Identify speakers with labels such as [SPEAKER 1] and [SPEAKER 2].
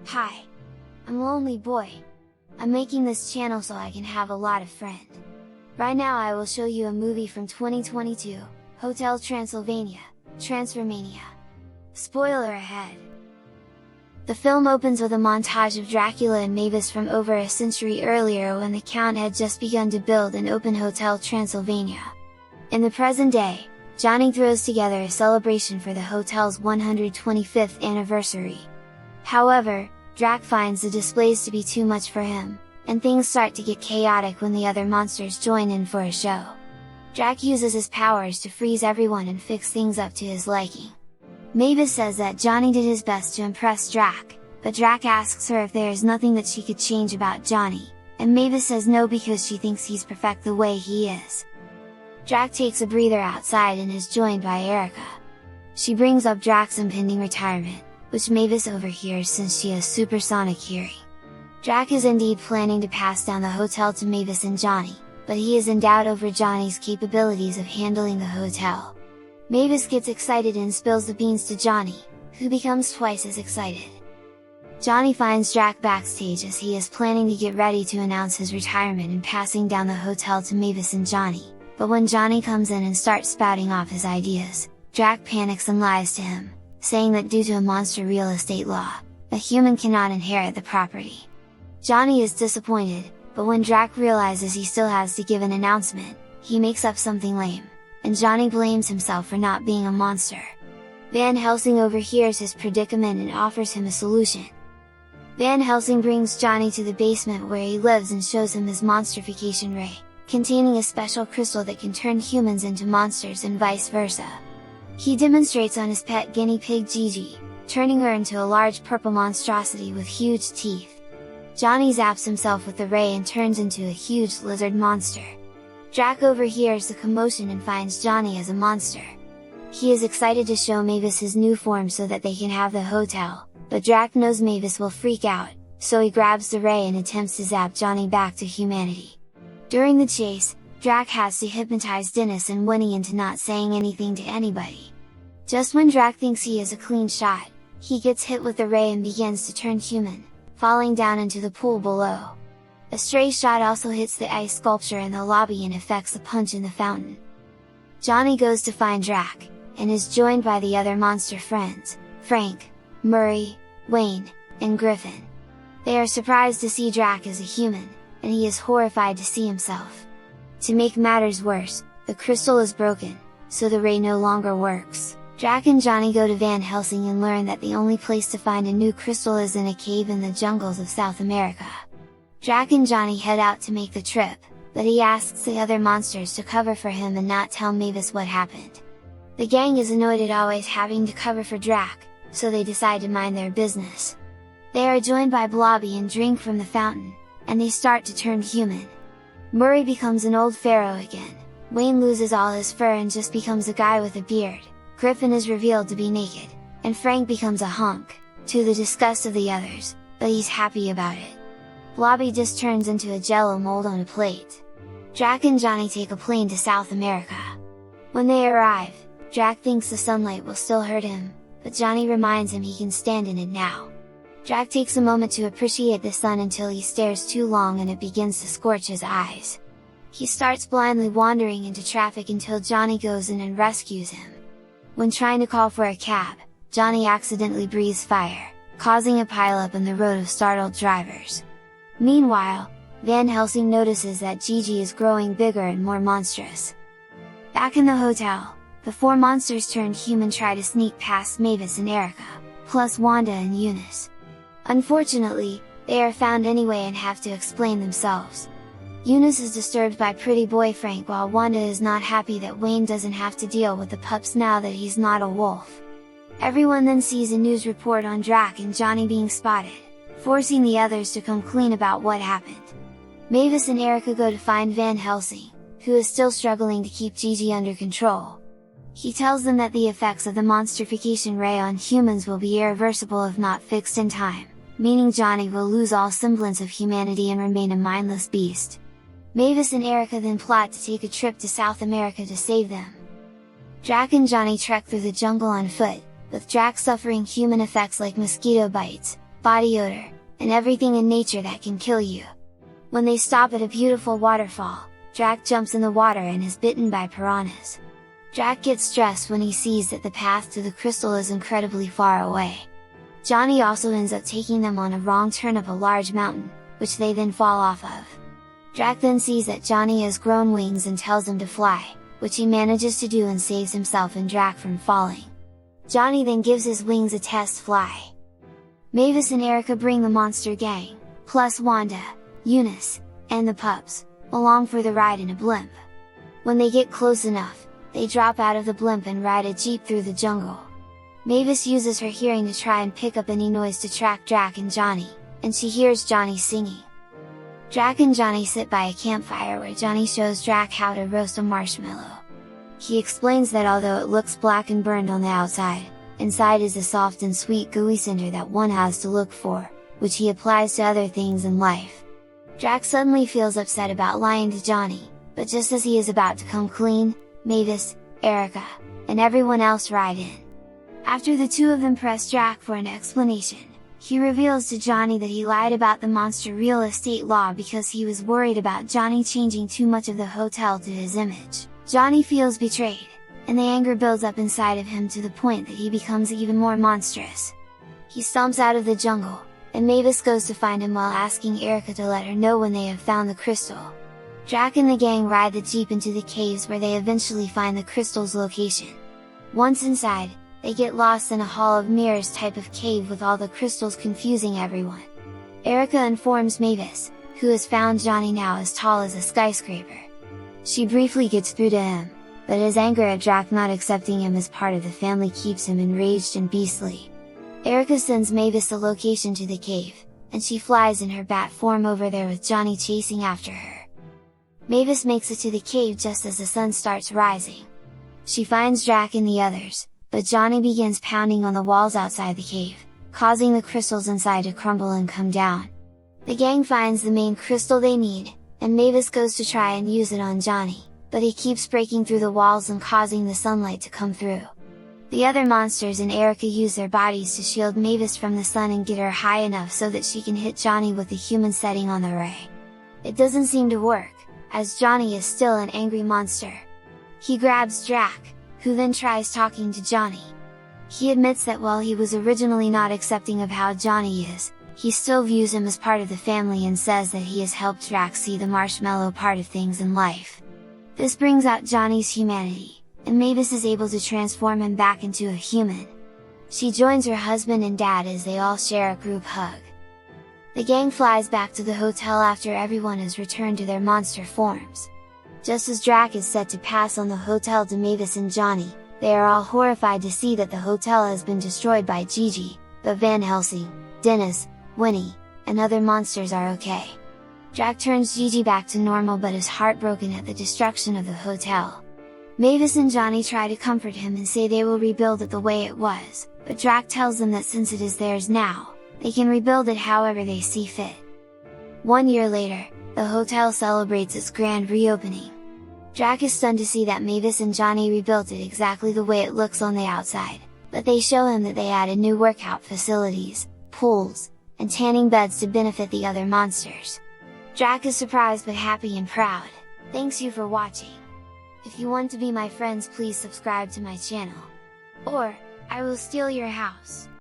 [SPEAKER 1] Hi! I'm Lonely Boy. I'm making this channel so I can have a lot of friends. Right now I will show you a movie from 2022, Hotel Transylvania, Transformania. Spoiler ahead! The film opens with a montage of Dracula and Mavis from over a century earlier when the Count had just begun to build and open Hotel Transylvania. In the present day, Johnny throws together a celebration for the hotel's 125th anniversary. However, Drak finds the displays to be too much for him, and things start to get chaotic when the other monsters join in for a show. Drak uses his powers to freeze everyone and fix things up to his liking. Mavis says that Johnny did his best to impress Drak, but Drak asks her if there is nothing that she could change about Johnny, and Mavis says no because she thinks he's perfect the way he is. Drak takes a breather outside and is joined by Erica. She brings up Drak's impending retirement, which Mavis overhears since she has supersonic hearing. Drak is indeed planning to pass down the hotel to Mavis and Johnny, but he is in doubt over Johnny's capabilities of handling the hotel. Mavis gets excited and spills the beans to Johnny, who becomes twice as excited. Johnny finds Drak backstage as he is planning to get ready to announce his retirement and passing down the hotel to Mavis and Johnny, but when Johnny comes in and starts spouting off his ideas, Drak panics and lies to him, saying that due to a monster real estate law, a human cannot inherit the property. Johnny is disappointed, but when Drak realizes he still has to give an announcement, he makes up something lame, and Johnny blames himself for not being a monster. Van Helsing overhears his predicament and offers him a solution. Van Helsing brings Johnny to the basement where he lives and shows him his monstrification ray, containing a special crystal that can turn humans into monsters and vice versa. He demonstrates on his pet guinea pig Gigi, turning her into a large purple monstrosity with huge teeth. Johnny zaps himself with the ray and turns into a huge lizard monster. Drak overhears the commotion and finds Johnny as a monster. He is excited to show Mavis his new form so that they can have the hotel, but Drak knows Mavis will freak out, so he grabs the ray and attempts to zap Johnny back to humanity. During the chase, Drak has to hypnotize Dennis and Winnie into not saying anything to anybody. Just when Drak thinks he is a clean shot, he gets hit with the ray and begins to turn human, falling down into the pool below. A stray shot also hits the ice sculpture in the lobby and affects a punch in the fountain. Johnny goes to find Drak, and is joined by the other monster friends, Frank, Murray, Wayne, and Griffin. They are surprised to see Drak as a human, and he is horrified to see himself. To make matters worse, the crystal is broken, so the ray no longer works. Drak and Johnny go to Van Helsing and learn that the only place to find a new crystal is in a cave in the jungles of South America. Drak and Johnny head out to make the trip, but he asks the other monsters to cover for him and not tell Mavis what happened. The gang is annoyed at always having to cover for Drak, so they decide to mind their business. They are joined by Blobby and drink from the fountain, and they start to turn human. Murray becomes an old pharaoh again, Wayne loses all his fur and just becomes a guy with a beard, Griffin is revealed to be naked, and Frank becomes a hunk, to the disgust of the others, but he's happy about it. Blobby just turns into a jello mold on a plate. Drak and Johnny take a plane to South America. When they arrive, Drak thinks the sunlight will still hurt him, but Johnny reminds him he can stand in it now. Drak takes a moment to appreciate the sun until he stares too long and it begins to scorch his eyes. He starts blindly wandering into traffic until Johnny goes in and rescues him. When trying to call for a cab, Johnny accidentally breathes fire, causing a pileup in the road of startled drivers. Meanwhile, Van Helsing notices that Gigi is growing bigger and more monstrous. Back in the hotel, the four monsters turned human try to sneak past Mavis and Erica, plus Wanda and Eunice. Unfortunately, they are found anyway and have to explain themselves. Eunice is disturbed by pretty boy Frank while Wanda is not happy that Wayne doesn't have to deal with the pups now that he's not a wolf. Everyone then sees a news report on Drak and Johnny being spotted, forcing the others to come clean about what happened. Mavis and Erica go to find Van Helsing, who is still struggling to keep Gigi under control. He tells them that the effects of the monstrification ray on humans will be irreversible if not fixed in time, meaning Johnny will lose all semblance of humanity and remain a mindless beast. Mavis and Erica then plot to take a trip to South America to save them. Drak and Johnny trek through the jungle on foot, with Drak suffering human effects like mosquito bites, body odor, and everything in nature that can kill you. When they stop at a beautiful waterfall, Drak jumps in the water and is bitten by piranhas. Drak gets stressed when he sees that the path to the crystal is incredibly far away. Johnny also ends up taking them on a wrong turn up a large mountain, which they then fall off of. Drak then sees that Johnny has grown wings and tells him to fly, which he manages to do and saves himself and Drak from falling. Johnny then gives his wings a test fly. Mavis and Erica bring the monster gang, plus Wanda, Eunice, and the pups, along for the ride in a blimp. When they get close enough, they drop out of the blimp and ride a jeep through the jungle. Mavis uses her hearing to try and pick up any noise to track Drak and Johnny, and she hears Johnny singing. Drak and Johnny sit by a campfire where Johnny shows Drak how to roast a marshmallow. He explains that although it looks black and burned on the outside, inside is a soft and sweet gooey cinder that one has to look for, which he applies to other things in life. Drak suddenly feels upset about lying to Johnny, but just as he is about to come clean, Mavis, Erica, and everyone else ride in. After the two of them press Drak for an explanation, he reveals to Johnny that he lied about the monster real estate law because he was worried about Johnny changing too much of the hotel to his image. Johnny feels betrayed, and the anger builds up inside of him to the point that he becomes even more monstrous. He stomps out of the jungle, and Mavis goes to find him while asking Erica to let her know when they have found the crystal. Drak and the gang ride the jeep into the caves where they eventually find the crystal's location. Once inside, they get lost in a hall of mirrors type of cave with all the crystals confusing everyone. Erica informs Mavis, who has found Johnny now as tall as a skyscraper. She briefly gets through to him, but his anger at Drak not accepting him as part of the family keeps him enraged and beastly. Erica sends Mavis the location to the cave, and she flies in her bat form over there with Johnny chasing after her. Mavis makes it to the cave just as the sun starts rising. She finds Drak and the others, but Johnny begins pounding on the walls outside the cave, causing the crystals inside to crumble and come down. The gang finds the main crystal they need, and Mavis goes to try and use it on Johnny, but he keeps breaking through the walls and causing the sunlight to come through. The other monsters and Erica use their bodies to shield Mavis from the sun and get her high enough so that she can hit Johnny with the human setting on the ray. It doesn't seem to work, as Johnny is still an angry monster. He grabs Drak, who then tries talking to Johnny. He admits that while he was originally not accepting of how Johnny is, he still views him as part of the family and says that he has helped Drak see the marshmallow part of things in life. This brings out Johnny's humanity, and Mavis is able to transform him back into a human. She joins her husband and dad as they all share a group hug. The gang flies back to the hotel after everyone has returned to their monster forms. Just as Drak is set to pass on the hotel to Mavis and Johnny, they are all horrified to see that the hotel has been destroyed by Gigi, but Van Helsing, Dennis, Winnie, and other monsters are okay. Drak turns Gigi back to normal but is heartbroken at the destruction of the hotel. Mavis and Johnny try to comfort him and say they will rebuild it the way it was, but Drak tells them that since it is theirs now, they can rebuild it however they see fit. 1 year later, the hotel celebrates its grand reopening. Drak is stunned to see that Mavis and Johnny rebuilt it exactly the way it looks on the outside, but they show him that they added new workout facilities, pools, and tanning beds to benefit the other monsters. Drak is surprised but happy and proud. Thanks you for watching. If you want to be my friends, please subscribe to my channel. Or, I will steal your house.